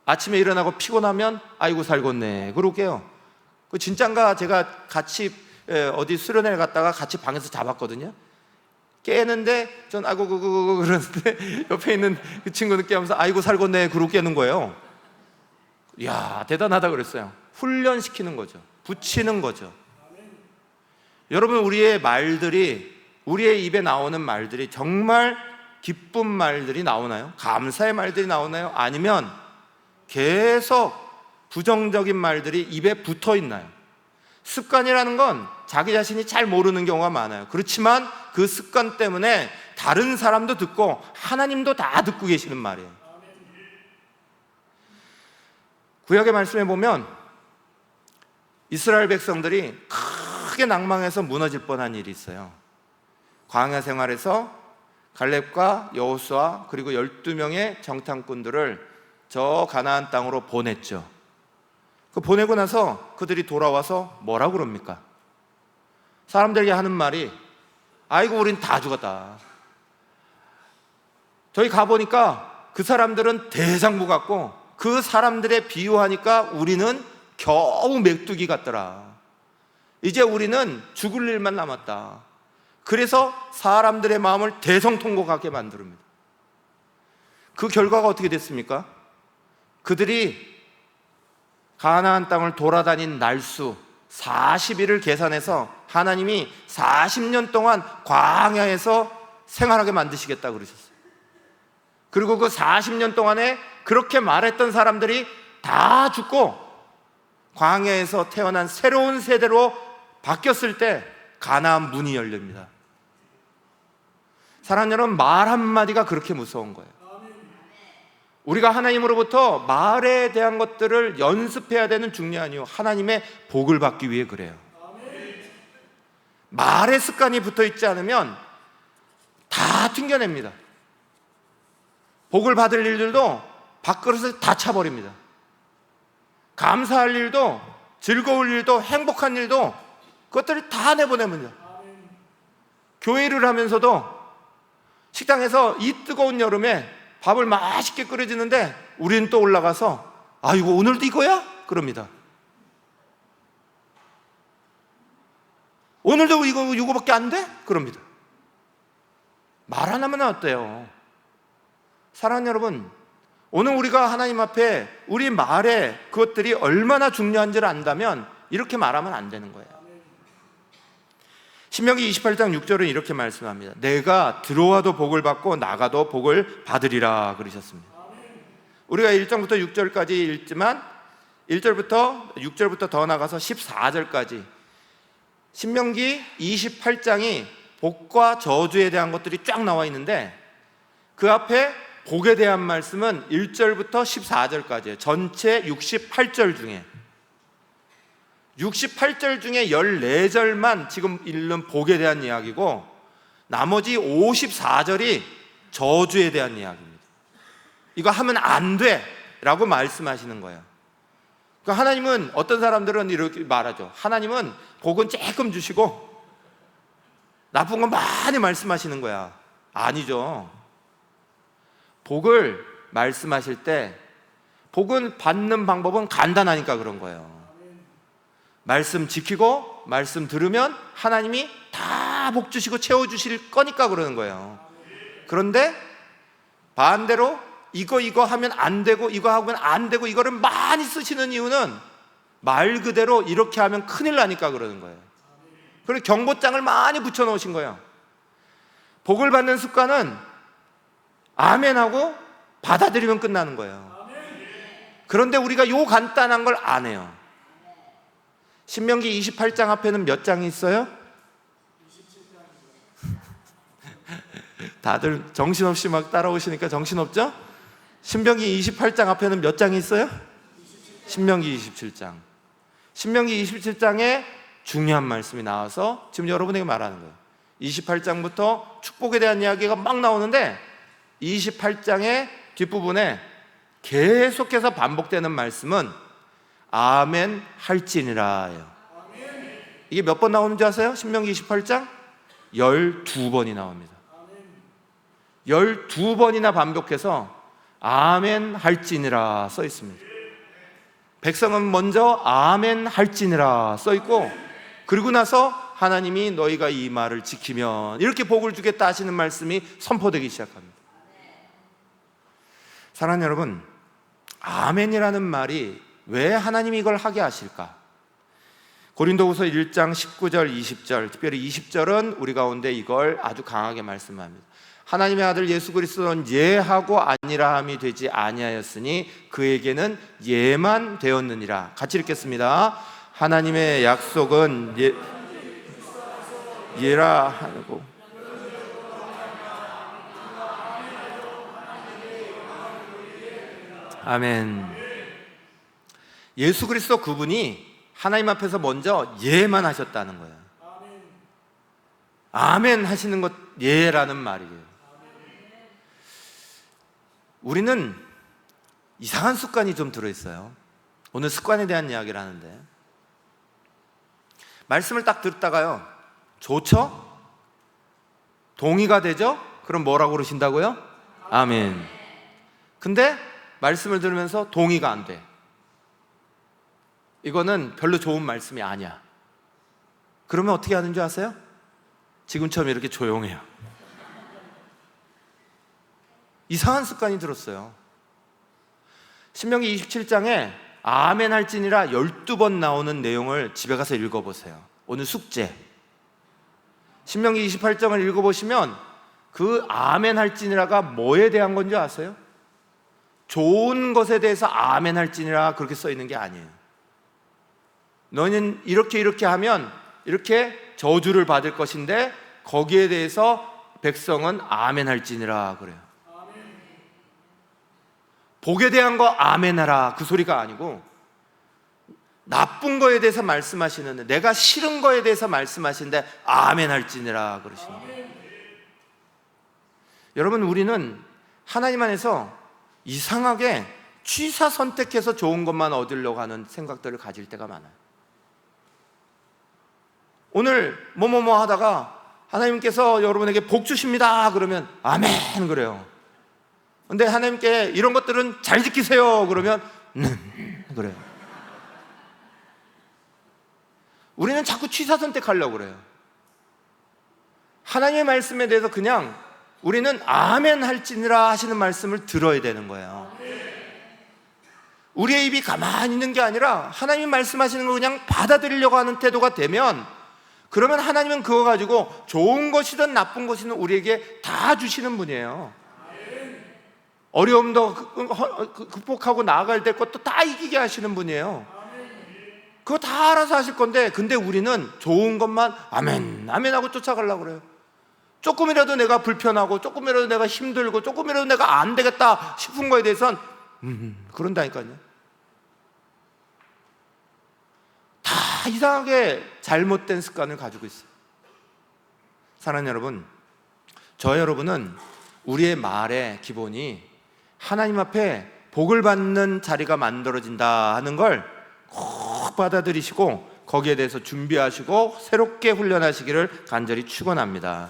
B: 아침에 일어나고 피곤하면 아이고 살겄네 그러게요. 그 진짠가 제가 같이 어디 수련회를 갔다가 같이 방에서 잡았거든요. 깨는데 전 아이고 그러는데 옆에 있는 그 친구는 깨면서 아이고 살겄네 그러고 깨는 거예요. 이야 대단하다 그랬어요. 훈련시키는 거죠. 붙이는 거죠. 여러분, 우리의 말들이, 우리의 입에 나오는 말들이 정말 기쁜 말들이 나오나요? 감사의 말들이 나오나요? 아니면 계속 부정적인 말들이 입에 붙어 있나요? 습관이라는 건 자기 자신이 잘 모르는 경우가 많아요. 그렇지만 그 습관 때문에 다른 사람도 듣고 하나님도 다 듣고 계시는 말이에요. 구약의 말씀에 보면 이스라엘 백성들이 크게 낭망해서 무너질 뻔한 일이 있어요. 광야 생활에서 갈렙과 여호수아 그리고 12명의 정탐꾼들을 저 가나안 땅으로 보냈죠. 그 보내고 나서 그들이 돌아와서 뭐라고 그럽니까? 사람들에게 하는 말이 아이고 우린 다 죽었다. 저희 가보니까 그 사람들은 대장부 같고 그 사람들에 비유하니까 우리는 겨우 메뚜기 같더라. 이제 우리는 죽을 일만 남았다. 그래서 사람들의 마음을 대성통곡하게 만듭니다. 그 결과가 어떻게 됐습니까? 그들이 가나안 땅을 돌아다닌 날수 40일을 계산해서 하나님이 40년 동안 광야에서 생활하게 만드시겠다고 그러셨어요. 그리고 그 40년 동안에 그렇게 말했던 사람들이 다 죽고 광야에서 태어난 새로운 세대로 바뀌었을 때 가나안 문이 열립니다. 사랑하는 여러분, 말 한마디가 그렇게 무서운 거예요. 우리가 하나님으로부터 말에 대한 것들을 연습해야 되는 중요한 이유, 하나님의 복을 받기 위해 그래요. 말의 습관이 붙어 있지 않으면 다 튕겨냅니다. 복을 받을 일들도 밥그릇을 다 차버립니다. 감사할 일도, 즐거울 일도, 행복한 일도 그것들을 다 내보냅니다. 교회를 하면서도 식당에서 이 뜨거운 여름에 밥을 맛있게 끓여주는데 우리는 또 올라가서 이거 오늘도 이거야? 그럽니다. 오늘도 이거밖에 안 돼? 그럽니다. 말 하나만 어때요? 사랑하는 여러분, 오늘 우리가 하나님 앞에 우리 말에 그것들이 얼마나 중요한지를 안다면 이렇게 말하면 안 되는 거예요. 신명기 28장 6절은 이렇게 말씀합니다. 내가 들어와도 복을 받고 나가도 복을 받으리라 그러셨습니다. 우리가 1장부터 6절까지 읽지만 1절부터 6절부터 더 나가서 14절까지 신명기 28장이 복과 저주에 대한 것들이 쫙 나와 있는데 그 앞에 복에 대한 말씀은 1절부터 14절까지예요. 전체 68절 중에 68절 중에 14절만 지금 읽는 복에 대한 이야기고 나머지 54절이 저주에 대한 이야기입니다. 이거 하면 안 돼 라고 말씀하시는 거예요. 그러니까 하나님은, 어떤 사람들은 이렇게 말하죠. 하나님은 복은 조금 주시고 나쁜 건 많이 말씀하시는 거야. 아니죠. 복을 말씀하실 때 복은 받는 방법은 간단하니까 그런 거예요. 말씀 지키고 말씀 들으면 하나님이 다 복 주시고 채워주실 거니까 그러는 거예요. 그런데 반대로 이거 하면 안 되고 이거 하면 안 되고 이거를 많이 쓰시는 이유는 말 그대로 이렇게 하면 큰일 나니까 그러는 거예요. 그리고 경고장을 많이 붙여 놓으신 거예요. 복을 받는 습관은 아멘하고 받아들이면 끝나는 거예요. 그런데 우리가 요 간단한 걸 안 해요. 신명기 28장 앞에는 몇 장이 있어요? 다들 정신없이 막 따라오시니까 정신없죠? 신명기 28장 앞에는 몇 장이 있어요? 신명기 27장. 신명기 27장에 중요한 말씀이 나와서 지금 여러분에게 말하는 거예요. 28장부터 축복에 대한 이야기가 막 나오는데 28장의 뒷부분에 계속해서 반복되는 말씀은 아멘 할지니라예요. 이게 몇 번 나오는지 아세요? 신명기 28장 12번이 나옵니다. 12번이나 반복해서 아멘 할지니라 써 있습니다. 백성은 먼저 아멘 할지니라 써 있고, 그리고 나서 하나님이 너희가 이 말을 지키면 이렇게 복을 주겠다 하시는 말씀이 선포되기 시작합니다. 사랑하는 여러분, 아멘이라는 말이 왜 하나님이 이걸 하게 하실까? 고린도후서 1장 19절 20절, 특별히 20절은 우리 가운데 이걸 아주 강하게 말씀합니다. 하나님의 아들 예수 그리스도는 예하고 아니라함이 되지 아니하였으니 그에게는 예만 되었느니라. 같이 읽겠습니다. 하나님의 약속은 예라 하고 아멘. 예수 그리스도 그분이 하나님 앞에서 먼저 예만 하셨다는 거예요. 아멘 하시는 것, 예라는 말이에요. 우리는 이상한 습관이 좀 들어있어요. 오늘 습관에 대한 이야기를 하는데, 말씀을 딱 듣다가요, 좋죠? 동의가 되죠? 그럼 뭐라고 그러신다고요? 아멘. 근데 말씀을 들으면서 동의가 안 돼. 이거는 별로 좋은 말씀이 아니야. 그러면 어떻게 하는 줄 아세요? 지금처럼 이렇게 조용해요. 이상한 습관이 들었어요. 신명기 27장에 아멘 할지니라 12번 나오는 내용을 집에 가서 읽어보세요. 오늘 숙제. 신명기 28장을 읽어보시면 그 아멘 할지니라가 뭐에 대한 건지 아세요? 좋은 것에 대해서 아멘 할지니라 그렇게 써 있는 게 아니에요. 너는 이렇게 하면 이렇게 저주를 받을 것인데 거기에 대해서 백성은 아멘 할지니라 그래요. 복에 대한 거 아멘하라 그 소리가 아니고 나쁜 거에 대해서 말씀하시는데, 내가 싫은 거에 대해서 말씀하시는데 아멘 할지니라 그러시는 거예요. 여러분, 우리는 하나님 안에서 이상하게 취사 선택해서 좋은 것만 얻으려고 하는 생각들을 가질 때가 많아요. 오늘 뭐뭐뭐 하다가 하나님께서 여러분에게 복 주십니다 그러면 아멘 그래요. 근데 하나님께 이런 것들은 잘 지키세요 그러면 그래요. 우리는 자꾸 취사 선택하려고 그래요. 하나님의 말씀에 대해서 그냥 우리는 아멘 할지니라 하시는 말씀을 들어야 되는 거예요. 우리의 입이 가만히 있는 게 아니라 하나님이 말씀하시는 걸 그냥 받아들이려고 하는 태도가 되면, 그러면 하나님은 그거 가지고 좋은 것이든 나쁜 것이든 우리에게 다 주시는 분이에요. 어려움도 극복하고 나아갈 때 것도 다 이기게 하시는 분이에요. 그거 다 알아서 하실 건데, 근데 우리는 좋은 것만 아멘 아멘 하고 쫓아가려고 그래요. 조금이라도 내가 불편하고 조금이라도 내가 힘들고 조금이라도 내가 안 되겠다 싶은 거에 대해서는 그런다니까요. 다 이상하게 잘못된 습관을 가지고 있어요. 사랑하는 여러분, 저 여러분은 우리의 말의 기본이 하나님 앞에 복을 받는 자리가 만들어진다 하는 걸 꼭 받아들이시고 거기에 대해서 준비하시고 새롭게 훈련하시기를 간절히 축원합니다.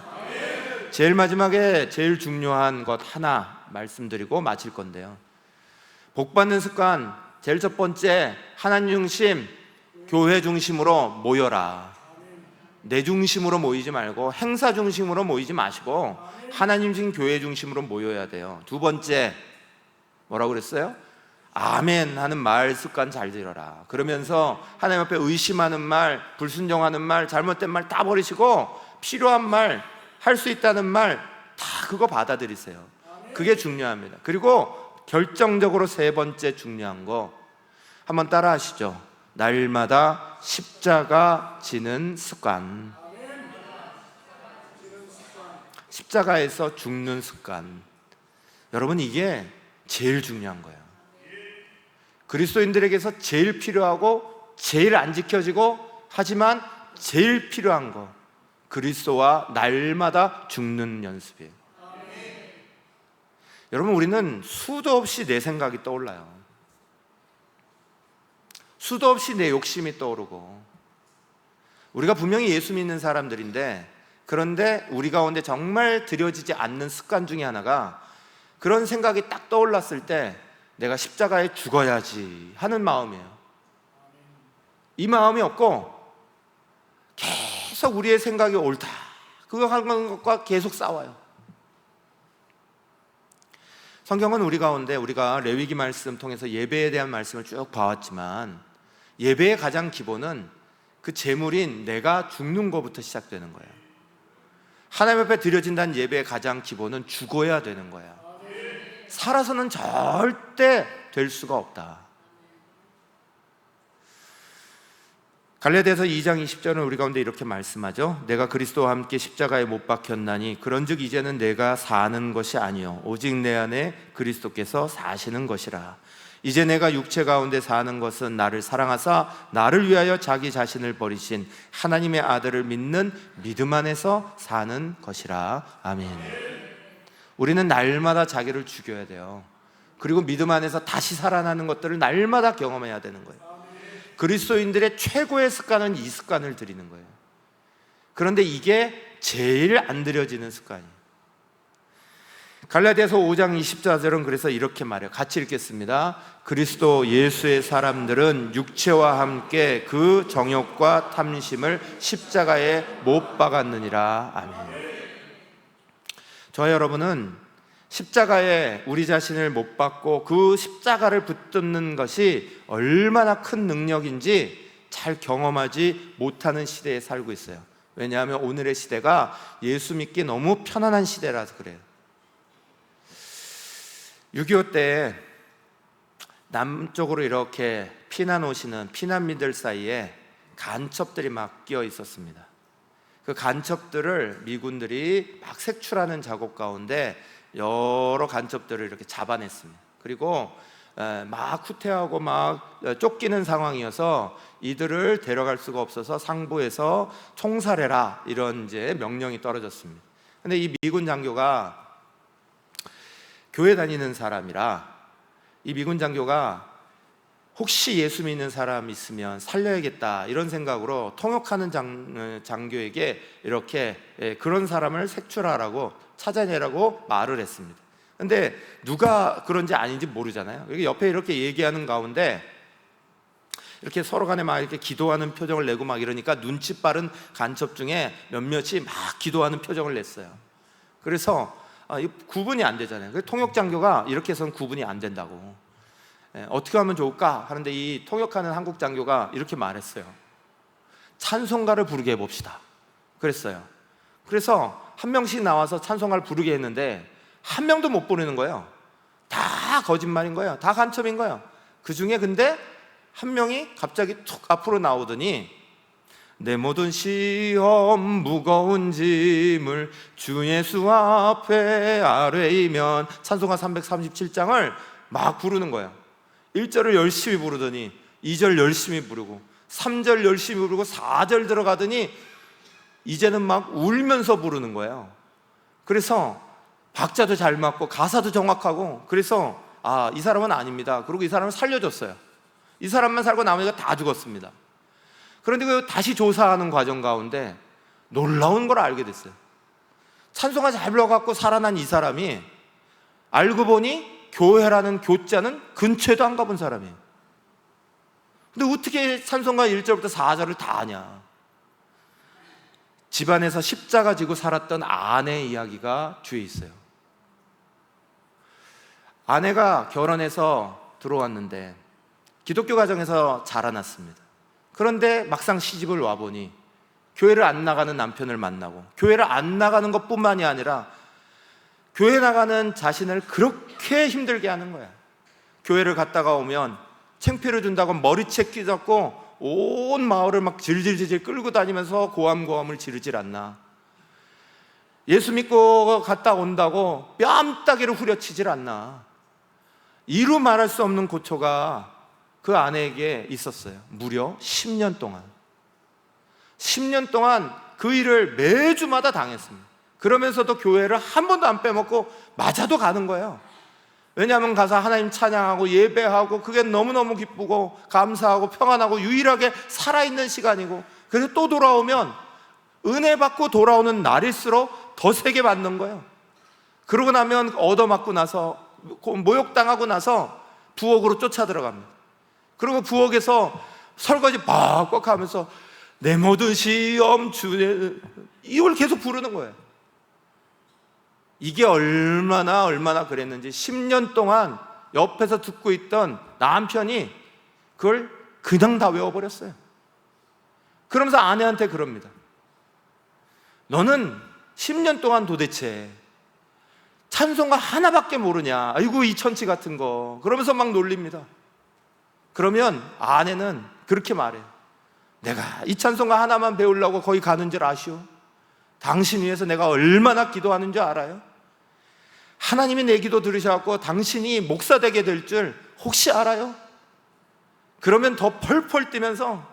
B: 제일 마지막에 제일 중요한 것 하나 말씀드리고 마칠 건데요, 복 받는 습관 제일 첫 번째, 하나님 중심, 교회 중심으로 모여라. 내 중심으로 모이지 말고 행사 중심으로 모이지 마시고 하나님 중심, 교회 중심으로 모여야 돼요. 두 번째, 뭐라고 그랬어요? 아멘 하는 말 습관 잘 들여라. 그러면서 하나님 앞에 의심하는 말, 불순종하는 말, 잘못된 말 다 버리시고 필요한 말, 할 수 있다는 말 다 그거 받아들이세요. 그게 중요합니다. 그리고 결정적으로 세 번째 중요한 거 한번 따라 하시죠. 날마다 십자가 지는 습관. 십자가에서 죽는 습관. 여러분, 이게 제일 중요한 거예요. 그리스도인들에게서 제일 필요하고 제일 안 지켜지고 하지만 제일 필요한 거, 그리스도와 날마다 죽는 연습이에요. 여러분, 우리는 수도 없이 내 생각이 떠올라요. 수도 없이 내 욕심이 떠오르고, 우리가 분명히 예수 믿는 사람들인데, 그런데 우리 가운데 정말 들여지지 않는 습관 중에 하나가, 그런 생각이 딱 떠올랐을 때 내가 십자가에 죽어야지 하는 마음이에요. 이 마음이 없고 계속 우리의 생각이 옳다, 그거 하는 것과 계속 싸워요. 성경은 우리 가운데, 우리가 레위기 말씀 통해서 예배에 대한 말씀을 쭉 봐왔지만, 예배의 가장 기본은 그 제물인 내가 죽는 것부터 시작되는 거예요. 하나님 앞에 드려진다는 예배의 가장 기본은 죽어야 되는 거예요. 살아서는 절대 될 수가 없다. 갈라디아서 2장 20절은 우리 가운데 이렇게 말씀하죠. 내가 그리스도와 함께 십자가에 못 박혔나니 그런즉 이제는 내가 사는 것이 아니요 오직 내 안에 그리스도께서 사시는 것이라. 이제 내가 육체 가운데 사는 것은 나를 사랑하사 나를 위하여 자기 자신을 버리신 하나님의 아들을 믿는 믿음 안에서 사는 것이라. 아멘. 우리는 날마다 자기를 죽여야 돼요. 그리고 믿음 안에서 다시 살아나는 것들을 날마다 경험해야 되는 거예요. 그리스도인들의 최고의 습관은 이 습관을 들이는 거예요. 그런데 이게 제일 안 들여지는 습관이에요. 갈라디아서 5장 24절은 그래서 이렇게 말해요. 같이 읽겠습니다. 그리스도 예수의 사람들은 육체와 함께 그 정욕과 탐심을 십자가에 못 박았느니라. 아멘. 저와 여러분은 십자가에 우리 자신을 못 박고 그 십자가를 붙드는 것이 얼마나 큰 능력인지 잘 경험하지 못하는 시대에 살고 있어요. 왜냐하면 오늘의 시대가 예수 믿기 너무 편안한 시대라서 그래요. 6.25 때 남쪽으로 이렇게 피난 오시는 피난민들 사이에 간첩들이 막 끼어 있었습니다. 그 간첩들을 미군들이 막 색출하는 작업 가운데 여러 간첩들을 이렇게 잡아냈습니다. 그리고 막 후퇴하고 막 쫓기는 상황이어서 이들을 데려갈 수가 없어서 상부에서 총살해라 이런 이제 명령이 떨어졌습니다. 근데 이 미군 장교가 교회 다니는 사람이라 이 미군 장교가 혹시 예수 믿는 사람 있으면 살려야겠다 이런 생각으로 통역하는 장교에게 이렇게 그런 사람을 색출하라고 찾아내라고 말을 했습니다. 근데 누가 그런지 아닌지 모르잖아요. 옆에 이렇게 얘기하는 가운데 이렇게 서로 간에 막 이렇게 기도하는 표정을 내고 막 이러니까 눈치 빠른 간첩 중에 몇몇이 막 기도하는 표정을 냈어요. 그래서 구분이 안 되잖아요. 통역 장교가 이렇게 해서는 구분이 안 된다고. 어떻게 하면 좋을까 하는데 이 통역하는 한국 장교가 이렇게 말했어요. 찬송가를 부르게 해봅시다. 그랬어요. 그래서 한 명씩 나와서 찬송가를 부르게 했는데 한 명도 못 부르는 거예요. 다 거짓말인 거예요. 다 간첩인 거예요. 그 중에 근데 한 명이 갑자기 툭 앞으로 나오더니 내 모든 시험 무거운 짐을 주 예수 앞에 아뢰이면 찬송가 337장을 막 부르는 거예요. 1절을 열심히 부르더니 2절 열심히 부르고 3절 열심히 부르고 4절 들어가더니 이제는 막 울면서 부르는 거예요. 그래서 박자도 잘 맞고 가사도 정확하고 그래서 이 사람은 아닙니다. 그리고 이 사람을 살려줬어요. 이 사람만 살고 나머지가 다 죽었습니다. 그런데 그 다시 조사하는 과정 가운데 놀라운 걸 알게 됐어요. 찬송가 잘 불러갖고 살아난 이 사람이 알고 보니 교회라는 교자는 근처에도 안 가본 사람이에요. 근데 어떻게 찬송가 1절부터 4절을 다 아냐? 집안에서 십자가 지고 살았던 아내 이야기가 뒤에 있어요. 아내가 결혼해서 들어왔는데 기독교 가정에서 자라났습니다. 그런데 막상 시집을 와보니 교회를 안 나가는 남편을 만나고 교회를 안 나가는 것뿐만이 아니라 교회 나가는 자신을 그렇게 힘들게 하는 거야. 교회를 갔다가 오면 창피를 준다고 머리채 끼잡고 온 마을을 막 질질질질 끌고 다니면서 고함고함을 지르질 않나. 예수 믿고 갔다 온다고 뺨따기를 후려치질 않나. 이루 말할 수 없는 고초가 그 아내에게 있었어요. 무려 10년 동안 10년 동안 그 일을 매주마다 당했습니다. 그러면서도 교회를 한 번도 안 빼먹고 맞아도 가는 거예요. 왜냐하면 가서 하나님 찬양하고 예배하고 그게 너무너무 기쁘고 감사하고 평안하고 유일하게 살아있는 시간이고 그래서 또 돌아오면 은혜 받고 돌아오는 날일수록 더 세게 받는 거예요. 그러고 나면 얻어맞고 나서 모욕당하고 나서 부엌으로 쫓아 들어갑니다. 그리고 부엌에서 설거지 빡빡 하면서 내 모든 시험 주에 이걸 계속 부르는 거예요. 이게 얼마나 그랬는지 10년 동안 옆에서 듣고 있던 남편이 그걸 그냥 다 외워버렸어요. 그러면서 아내한테 그럽니다. 너는 10년 동안 도대체 찬송가 하나밖에 모르냐? 아이고 이 천치 같은 거. 그러면서 막 놀립니다. 그러면 아내는 그렇게 말해요. 내가 이 찬송가 하나만 배우려고 거기 가는 줄 아시오? 당신 위해서 내가 얼마나 기도하는 줄 알아요? 하나님이 내 기도 들으셔서 당신이 목사 되게 될 줄 혹시 알아요? 그러면 더 펄펄 뛰면서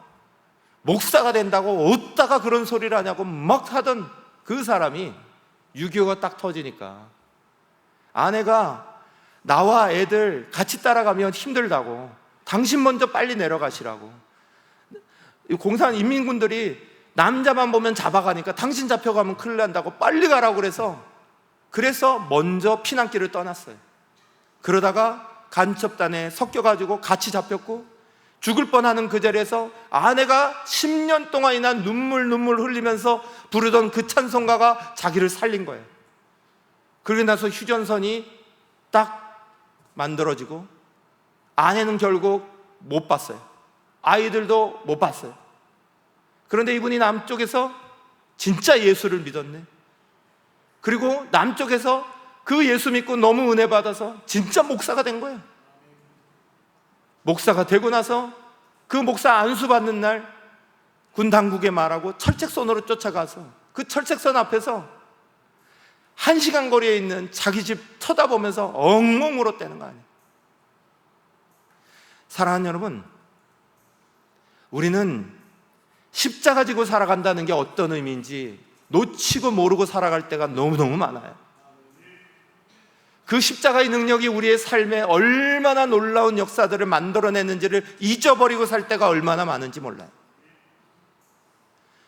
B: 목사가 된다고 어디다가 그런 소리를 하냐고 막 하던 그 사람이 6.25가 딱 터지니까 아내가 나와 애들 같이 따라가면 힘들다고 당신 먼저 빨리 내려가시라고 공산 인민군들이 남자만 보면 잡아가니까 당신 잡혀가면 큰일 난다고 빨리 가라고 그래서 그래서 먼저 피난길을 떠났어요. 그러다가 간첩단에 섞여가지고 같이 잡혔고, 죽을 뻔하는 그 자리에서 아내가 10년 동안이나 눈물 흘리면서 부르던 그 찬송가가 자기를 살린 거예요. 그러고 나서 휴전선이 딱 만들어지고, 아내는 결국 못 봤어요. 아이들도 못 봤어요. 그런데 이분이 남쪽에서 진짜 예수를 믿었네. 그리고 남쪽에서 그 예수 믿고 너무 은혜 받아서 진짜 목사가 된 거예요. 목사가 되고 나서 그 목사 안수 받는 날 군 당국에 말하고 철책선으로 쫓아가서 그 철책선 앞에서 1시간 거리에 있는 자기 집 쳐다보면서 엉엉 울었다는 거 아니에요. 사랑하는 여러분, 우리는 십자가 지고 살아간다는 게 어떤 의미인지 놓치고 모르고 살아갈 때가 너무너무 많아요. 그 십자가의 능력이 우리의 삶에 얼마나 놀라운 역사들을 만들어내는지를 잊어버리고 살 때가 얼마나 많은지 몰라요.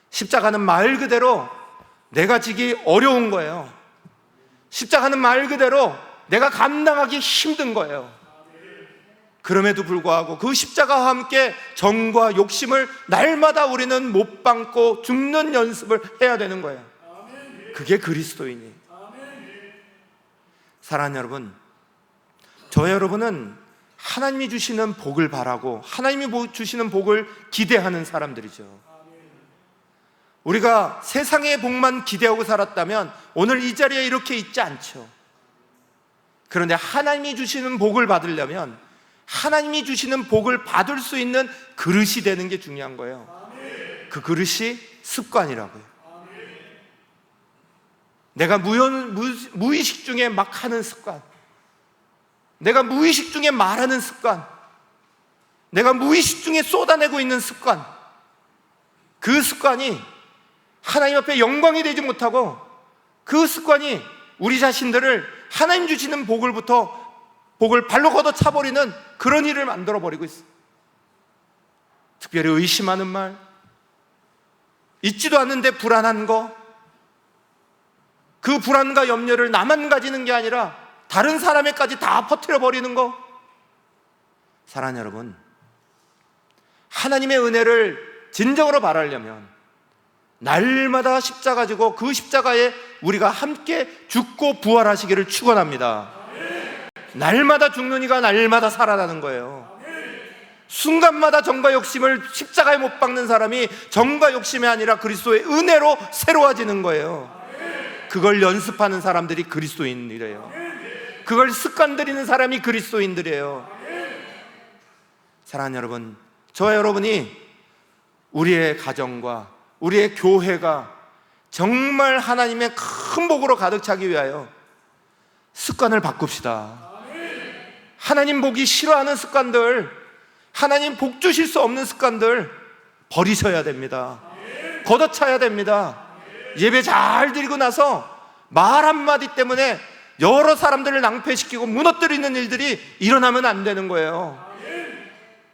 B: 십자가는 말 그대로 내가 지기 어려운 거예요. 십자가는 말 그대로 내가 감당하기 힘든 거예요. 그럼에도 불구하고 그 십자가와 함께 정과 욕심을 날마다 우리는 못 참고 죽는 연습을 해야 되는 거예요. 그게 그리스도인이에요. 사랑하는 여러분, 저 여러분은 하나님이 주시는 복을 바라고 하나님이 주시는 복을 기대하는 사람들이죠. 우리가 세상의 복만 기대하고 살았다면 오늘 이 자리에 이렇게 있지 않죠. 그런데 하나님이 주시는 복을 받으려면 하나님이 주시는 복을 받을 수 있는 그릇이 되는 게 중요한 거예요. 그 그릇이 습관이라고요. 내가 무의식 중에 막 하는 습관, 내가 무의식 중에 말하는 습관, 내가 무의식 중에 쏟아내고 있는 습관, 그 습관이 하나님 앞에 영광이 되지 못하고 그 습관이 우리 자신들을 하나님 주시는 복을 발로 걷어 차버리는 그런 일을 만들어버리고 있어요. 특별히 의심하는 말, 있지도 않는데 불안한 거, 그 불안과 염려를 나만 가지는 게 아니라 다른 사람에까지 다 퍼뜨려버리는 거. 사랑하는 여러분, 하나님의 은혜를 진정으로 바라려면 날마다 십자가 지고 그 십자가에 우리가 함께 죽고 부활하시기를 축원합니다. 날마다 죽는 이가 날마다 살아나는 거예요. 순간마다 정과 욕심을 십자가에 못 박는 사람이 정과 욕심이 아니라 그리스도의 은혜로 새로워지는 거예요. 그걸 연습하는 사람들이 그리스도인이래요. 그걸 습관 들이는 사람이 그리스도인들이에요. 사랑하는 여러분, 저와 여러분이 우리의 가정과 우리의 교회가 정말 하나님의 큰 복으로 가득 차기 위하여 습관을 바꿉시다. 하나님 보기 싫어하는 습관들, 하나님 복 주실 수 없는 습관들 버리셔야 됩니다. 걷어차야 됩니다. 예배 잘 드리고 나서 말 한마디 때문에 여러 사람들을 낭패시키고 무너뜨리는 일들이 일어나면 안 되는 거예요.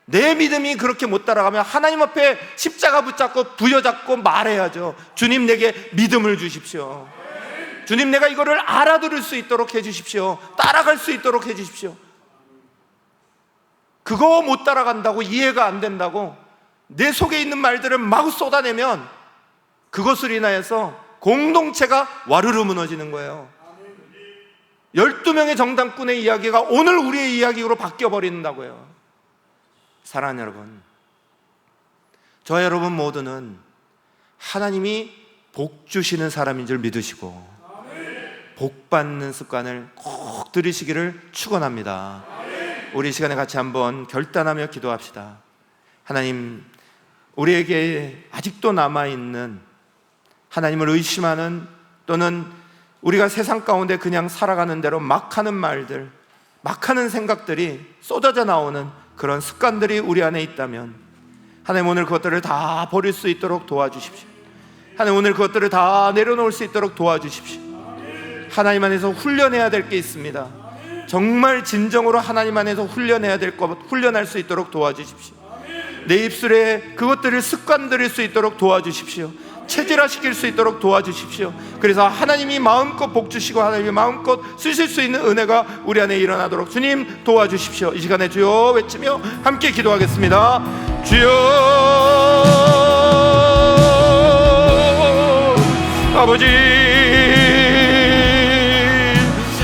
B: 내 믿음이 그렇게 못 따라가면 하나님 앞에 십자가 붙잡고 부여잡고 말해야죠. 주님, 내게 믿음을 주십시오. 주님, 내가 이거를 알아들을 수 있도록 해주십시오. 따라갈 수 있도록 해주십시오. 그거 못 따라간다고, 이해가 안 된다고 내 속에 있는 말들을 마구 쏟아내면 그것을 인하여서 공동체가 와르르 무너지는 거예요. 12명의 정당꾼의 이야기가 오늘 우리의 이야기로 바뀌어버린다고요. 사랑하는 여러분, 저 여러분 모두는 하나님이 복 주시는 사람인 줄 믿으시고 복 받는 습관을 꼭 들이시기를 축원합니다. 우리 이 시간에 같이 한번 결단하며 기도합시다. 하나님, 우리에게 아직도 남아있는 하나님을 의심하는, 또는 우리가 세상 가운데 그냥 살아가는 대로 막 하는 말들, 막 하는 생각들이 쏟아져 나오는 그런 습관들이 우리 안에 있다면 하나님, 오늘 그것들을 다 버릴 수 있도록 도와주십시오. 하나님, 오늘 그것들을 다 내려놓을 수 있도록 도와주십시오. 하나님 안에서 훈련해야 될 게 있습니다. 정말 진정으로 하나님 안에서 훈련해야 될 것, 훈련할 수 있도록 도와주십시오. 내 입술에 그것들을 습관 들일 수 있도록 도와주십시오. 체질화시킬 수 있도록 도와주십시오. 그래서 하나님이 마음껏 복 주시고 하나님이 마음껏 쓰실 수 있는 은혜가 우리 안에 일어나도록 주님 도와주십시오. 이 시간에 주여 외치며 함께 기도하겠습니다. 주여, 아버지,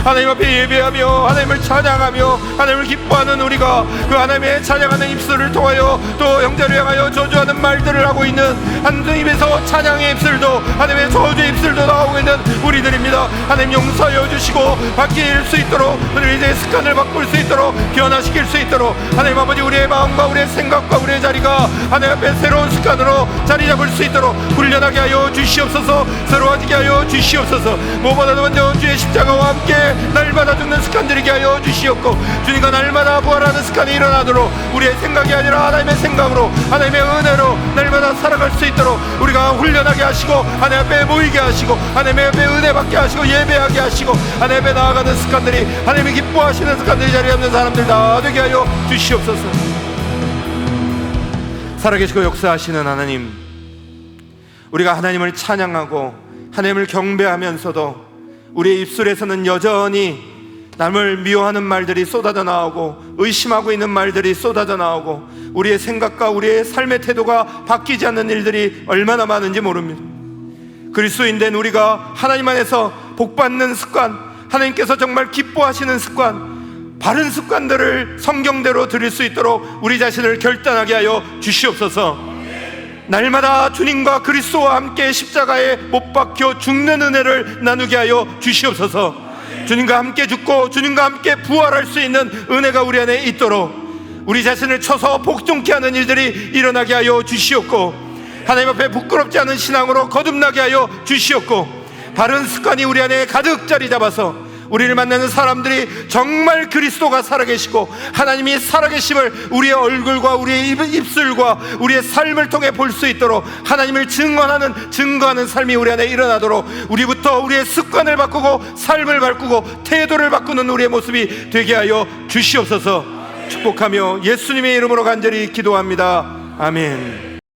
B: 하나님 앞에 예배하며 하나님을 찬양하며 하나님을 기뻐하는 우리가 그 하나님의 찬양하는 입술을 통하여 또 형제를 향하여 저주하는 말들을 하고 있는 하나님 입에서 찬양의 입술도 하나님의 저주의 입술도 나오고 있는 우리들입니다. 하나님 용서하여 주시고 바뀔 수 있도록 우리 이제 습관을 바꿀 수 있도록 변화시킬 수 있도록 하나님 아버지 우리의 마음과 우리의 생각과 우리의 자리가 하나님 앞에 새로운 습관으로 자리 잡을 수 있도록 훈련하게 하여 주시옵소서. 새로워지게 하여 주시옵소서. 무엇보다도 먼저 주의 십자가와 함께 날마다 죽는 습관 들이게 하여 주시옵고 주님과 날마다 부활하는 습관이 일어나도록 우리의 생각이 아니라 하나님의 생각으로 하나님의 은혜로 날마다 살아갈 수 있도록 우리가 훈련하게 하시고 하나님 앞에 모이게 하시고 하나님 앞에 은혜 받게 하시고 예배하게 하시고 하나님 앞에 나아가는 습관들이 하나님이 기뻐하시는 습관들이 자리에 없는 사람들 다 되게 하여 주시옵소서. 살아계시고 역사하시는 하나님, 우리가 하나님을 찬양하고 하나님을 경배하면서도 우리의 입술에서는 여전히 남을 미워하는 말들이 쏟아져 나오고 의심하고 있는 말들이 쏟아져 나오고 우리의 생각과 우리의 삶의 태도가 바뀌지 않는 일들이 얼마나 많은지 모릅니다. 그리스도인 된 우리가 하나님 안에서 복받는 습관, 하나님께서 정말 기뻐하시는 습관, 바른 습관들을 성경대로 드릴 수 있도록 우리 자신을 결단하게 하여 주시옵소서. 날마다 주님과 그리스도와 함께 십자가에 못 박혀 죽는 은혜를 나누게 하여 주시옵소서. 주님과 함께 죽고 주님과 함께 부활할 수 있는 은혜가 우리 안에 있도록 우리 자신을 쳐서 복종케 하는 일들이 일어나게 하여 주시옵고 하나님 앞에 부끄럽지 않은 신앙으로 거듭나게 하여 주시옵고 바른 습관이 우리 안에 가득 자리 잡아서 우리를 만나는 사람들이 정말 그리스도가 살아계시고 하나님이 살아계심을 우리의 얼굴과 우리의 입술과 우리의 삶을 통해 볼 수 있도록 하나님을 증거하는 삶이 우리 안에 일어나도록 우리부터 우리의 습관을 바꾸고 삶을 바꾸고 태도를 바꾸는 우리의 모습이 되게 하여 주시옵소서. 축복하며 예수님의 이름으로 간절히 기도합니다. 아멘.